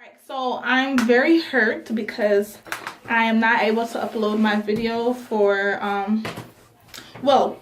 Alright, so I'm very hurt because I am not able to upload my video for, well,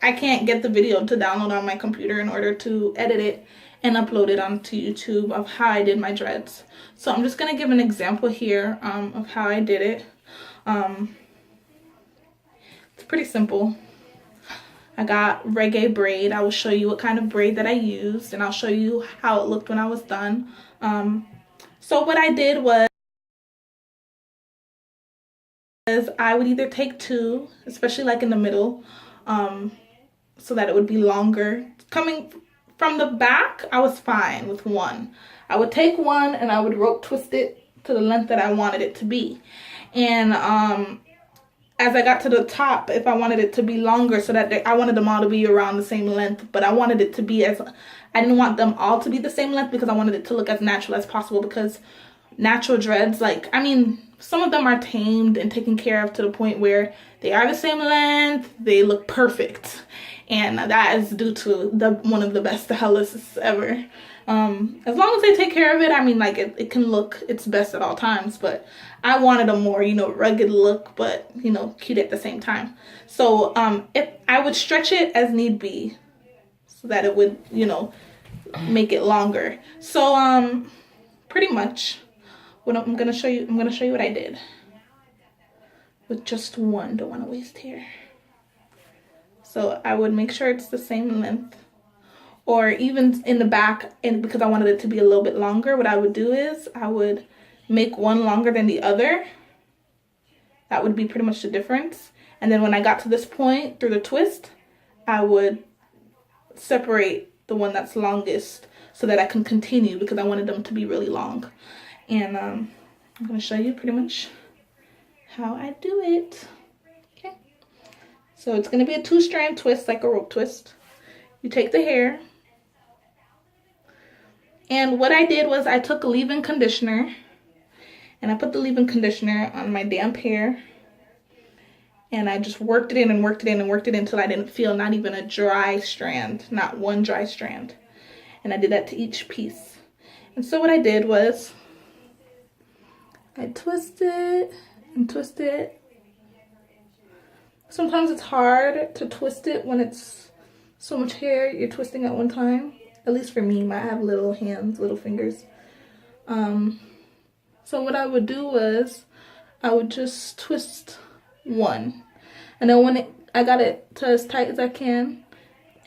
I can't get the video to download on my computer in order to edit it and upload it onto YouTube of how I did my dreads. So I'm just going to give an example here of how I did it. It's pretty simple. I got reggae braid. I will show you what kind of braid that I used, and I'll show you how it looked when I was done. So what I did was I would either take two, especially like in the middle, so that it would be longer. Coming from the back, I was fine with one. I would take one and I would rope twist it to the length that I wanted it to be. And as I got to the top, if I wanted it to be longer, so that I wanted them all to be around the same length, but I wanted it to be I didn't want them all to be the same length because I wanted it to look as natural as possible, because natural dreads, like, I mean, some of them are tamed and taken care of to the point where they are the same length, they look perfect. And that is due to one of the best stylists ever. As long as they take care of it, I mean, like, it can look its best at all times, but I wanted a more, rugged look, but, cute at the same time. So, if I would stretch it as need be so that it would, make it longer. So, pretty much what I'm going to show you what I did with just one. Don't want to waste hair. So I would make sure it's the same length, or even in the back, and because I wanted it to be a little bit longer, what I would do is I would make one longer than the other. That would be pretty much the difference. And then when I got to this point through the twist, I would separate the one that's longest so that I can continue, because I wanted them to be really long. And I'm going to show you pretty much how I do it. Okay. So it's going to be a 2-strand twist, like a rope twist. You take the hair. And what I did was I took a leave-in conditioner. And I put the leave-in conditioner on my damp hair. And I just worked it in and worked it in and worked it in until I didn't feel not even a dry strand. Not one dry strand. And I did that to each piece. And so what I did was I twist it and twist it. Sometimes it's hard to twist it when it's so much hair you're twisting at one time. At least for me, I have little hands, little fingers. So what I would do was I would just twist one. And then when I got it to as tight as I can.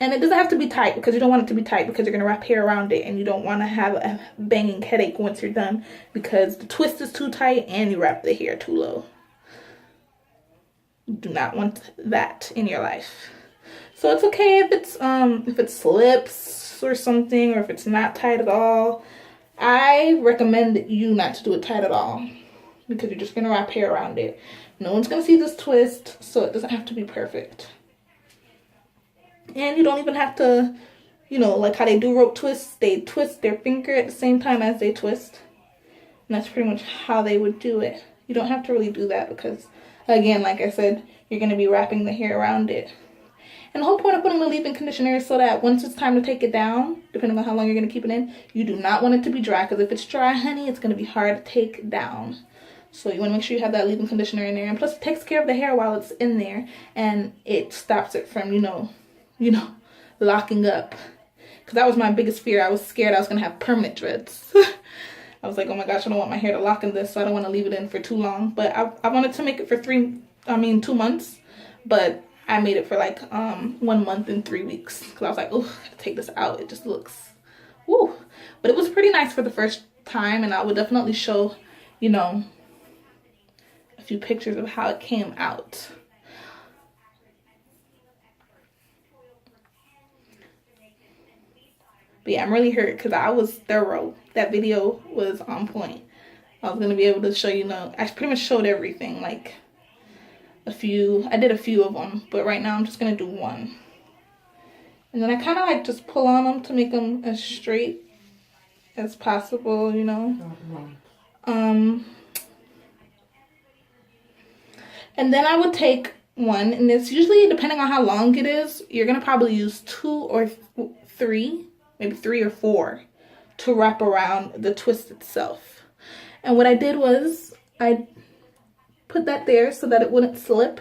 And it doesn't have to be tight, because you don't want it to be tight because you're going to wrap hair around it. And you don't want to have a banging headache once you're done, because the twist is too tight and you wrap the hair too low. You do not want that in your life. So it's okay if it slips or something, or if it's not tight at all. I recommend you not to do it tight at all, because you're just going to wrap hair around it. No one's going to see this twist, so it doesn't have to be perfect. And you don't even have to, like how they do rope twists, they twist their finger at the same time as they twist. And that's pretty much how they would do it. You don't have to really do that because, again, like I said, you're going to be wrapping the hair around it. And the whole point of putting the leave-in conditioner is so that once it's time to take it down, depending on how long you're going to keep it in, you do not want it to be dry, because if it's dry, honey, it's going to be hard to take down. So you want to make sure you have that leave-in conditioner in there. And plus, it takes care of the hair while it's in there, and it stops it from, locking up. Because that was my biggest fear. I was scared I was going to have permanent dreads. I was like, oh my gosh, I don't want my hair to lock in this, so I don't want to leave it in for too long. But I wanted to make it for 2 months. But I made it for like 1 month and 3 weeks. Because I was like, oh, I gotta take this out. It just looks, woo. But it was pretty nice for the first time. And I would definitely show, a few pictures of how it came out. But yeah, I'm really hurt because I was thorough. That video was on point. I was going to be able to show I pretty much showed everything. Like I did a few of them. But right now I'm just going to do one. And then I kind of like just pull on them to make them as straight as possible, And then I would take one. And it's usually, depending on how long it is, you're going to probably use 2 or 3. Maybe 3 or 4 to wrap around the twist itself. And what I did was I put that there so that it wouldn't slip.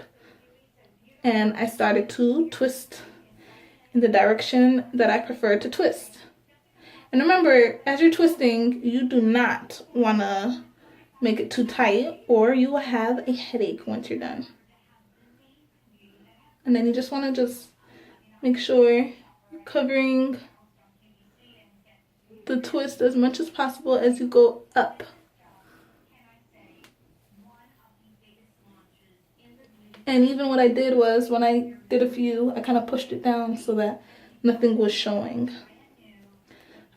And I started to twist in the direction that I prefer to twist. And remember, as you're twisting, you do not want to make it too tight or you will have a headache once you're done. And then you just want to just make sure you're covering the twist as much as possible as you go up. And even what I did was, when I did a few, I kind of pushed it down so that nothing was showing.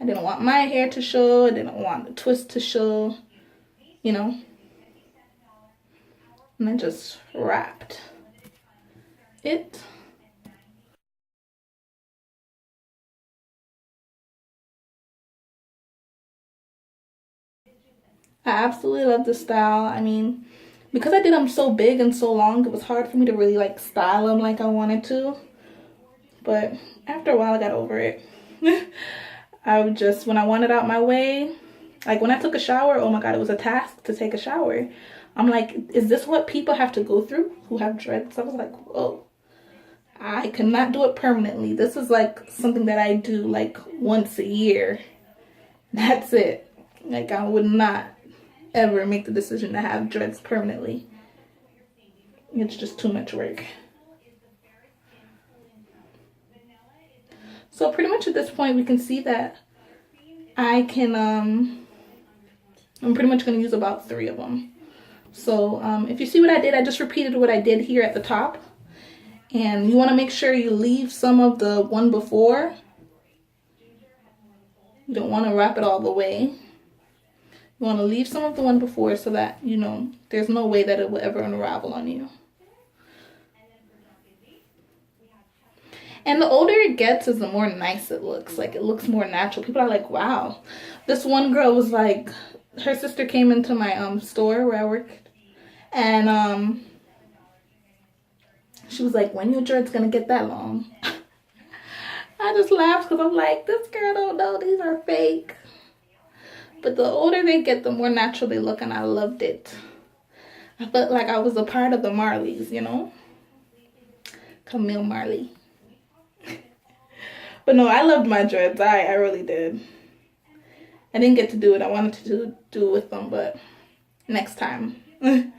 I didn't want my hair to show. I didn't want the twist to show, you know. And I just wrapped it. I absolutely love this style. I mean, because I did them so big and so long, it was hard for me to really like style them like I wanted to. But after a while, I got over it. I would just, when I wanted out my way, like when I took a shower, oh my God, it was a task to take a shower. I'm like, is this what people have to go through who have dreads? I was like, whoa, I cannot do it permanently. This is like something that I do like once a year. That's it. Like I would not ever make the decision to have dreads permanently. It's just too much work. So pretty much at this point, we can see that I can, I'm pretty much going to use about 3 of them. So if you see what I did, I just repeated what I did here at the top. And you want to make sure you leave some of the one before. You don't want to wrap it all the way. You want to leave some of the one before so that, you know, there's no way that it will ever unravel on you. And the older it gets is the more nice it looks. Like, it looks more natural. People are like, wow. This one girl was like, her sister came into my store where I worked. And she was like, when your dread's gonna get that long? I just laughed because I'm like, this girl don't know. These are fake. But the older they get, the more natural they look. And I loved it. I felt like I was a part of the Marleys, you know? Camille Marley. But no, I loved my dreads. I really did. I didn't get to do it. I wanted to do it with them, but next time. I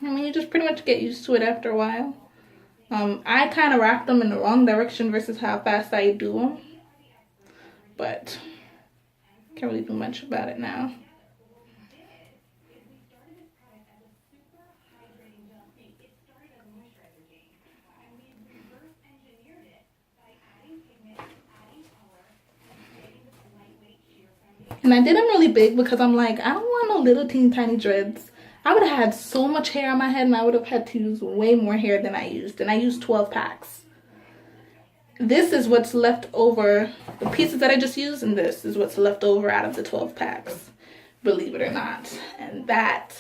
mean, you just pretty much get used to it after a while. I kind of wrapped them in the wrong direction versus how fast I do them. But can't really do much about it now. And I did them really big because I'm like, I don't want no little teeny tiny dreads. I would have had so much hair on my head and I would have had to use way more hair than I used. And I used 12 packs. This is what's left over. The pieces that I just used, and this is what's left over out of the 12 packs. Believe it or not. And that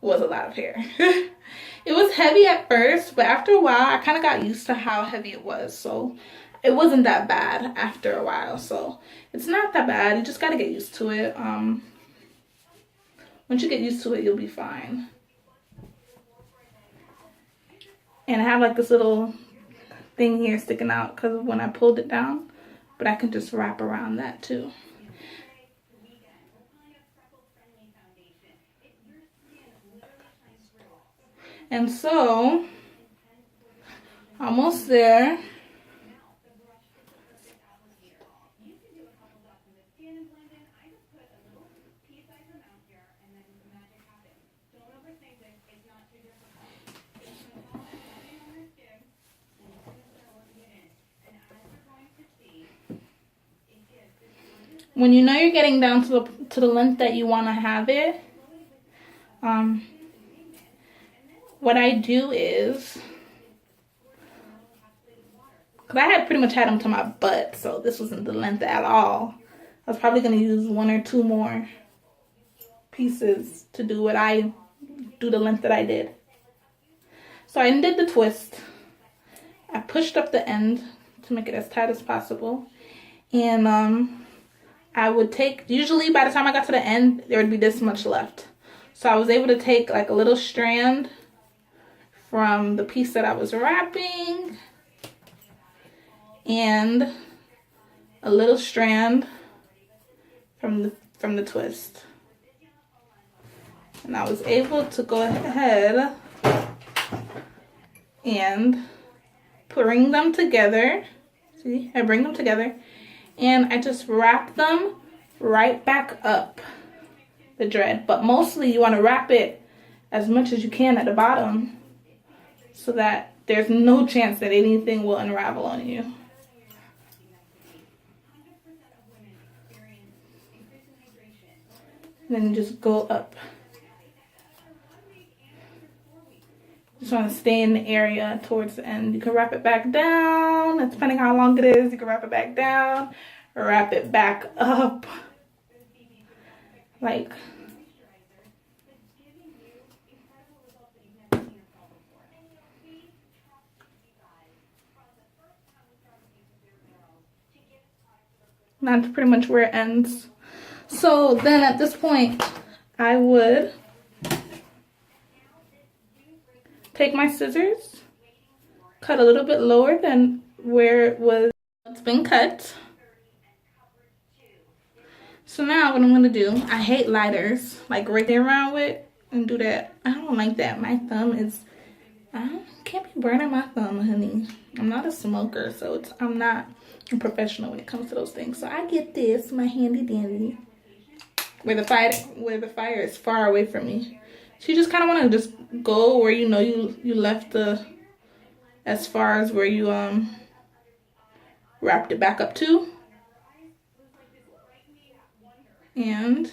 was a lot of hair. It was heavy at first, but after a while, I kind of got used to how heavy it was. So it wasn't that bad after a while. So it's not that bad. You just got to get used to it. Once you get used to it, you'll be fine. And I have like this little thing here sticking out because of when I pulled it down. But I can just wrap around that too. And so, almost there. When you know you're getting down to the length that you want to have it, what I do is, because I had pretty much had them to my butt, so this wasn't the length at all. I was probably going to use 1 or 2 more pieces to do the length that I did. So I undid the twist. I pushed up the end to make it as tight as possible. And I would take, usually by the time I got to the end, there would be this much left. So I was able to take like a little strand from the piece that I was wrapping and a little strand from the twist. And I was able to go ahead and bring them together. See, I bring them together and I just wrap them right back up the dread. But mostly you want to wrap it as much as you can at the bottom so that there's no chance that anything will unravel on you. Then you just go up. Just want to stay in the area towards the end. You can wrap it back down. Depending how long it is, you can wrap it back down or wrap it back up. Like, that's pretty much where it ends. So then at this point, I would take my scissors, cut a little bit lower than where it's been cut. So now what I'm gonna do, I hate lighters, like right there around with and do that. I don't like that. My thumb is, I can't be burning my thumb, honey. I'm not a smoker, so I'm not a professional when it comes to those things. So I get this, my handy dandy, where the fire is far away from me. So you just kind of want to just go where you know you left as far as where you wrapped it back up to. And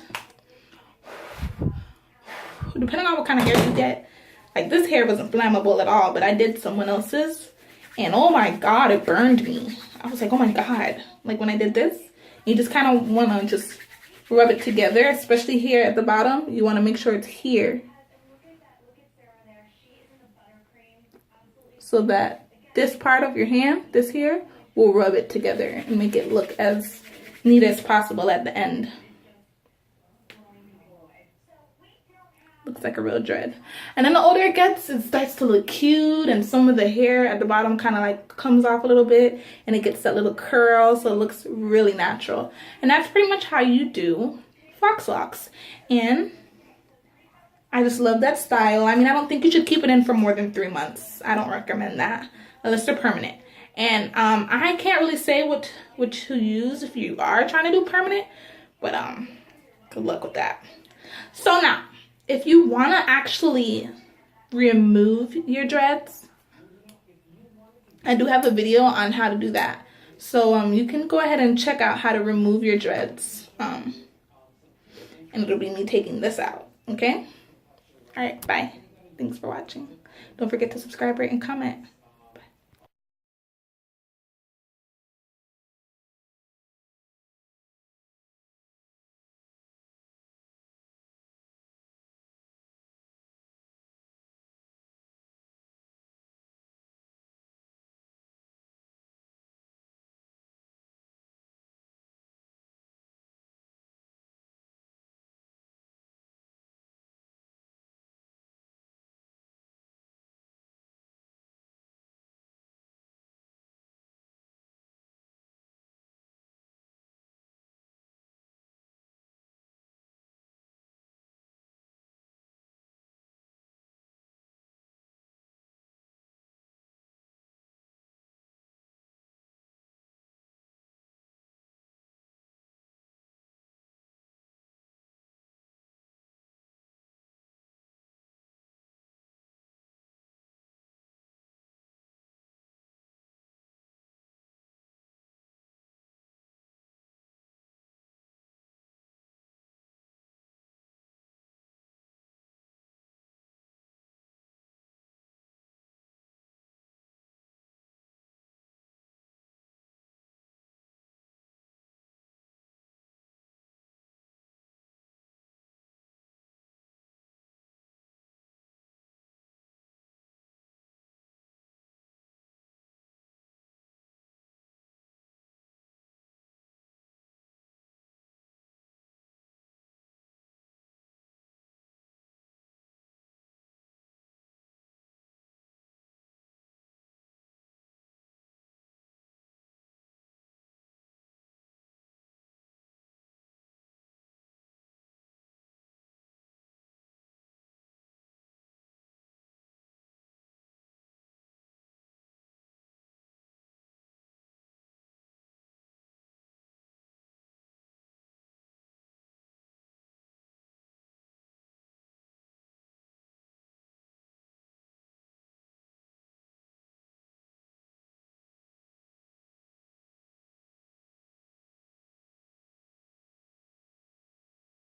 depending on what kind of hair you get, like this hair wasn't flammable at all, but I did someone else's and oh my god, it burned me. I was like, oh my god. Like when I did this, you just kind of want to just rub it together, especially here at the bottom. You want to make sure it's here so that this part of your hand, this here, will rub it together and make it look as neat as possible at the end. Looks like a real dread. And then the older it gets, it starts to look cute, and some of the hair at the bottom kind of like comes off a little bit and it gets that little curl, so it looks really natural. And that's pretty much how you do fox locks. And I just love that style. I mean, I don't think you should keep it in for more than 3 months. I don't recommend that unless they're permanent. And I can't really say what to use if you are trying to do permanent, but good luck with that. So now, if you want to actually remove your dreads, I do have a video on how to do that. So you can go ahead and check out how to remove your dreads. And it'll be me taking this out, okay? All right, bye. Thanks for watching. Don't forget to subscribe, rate, and comment.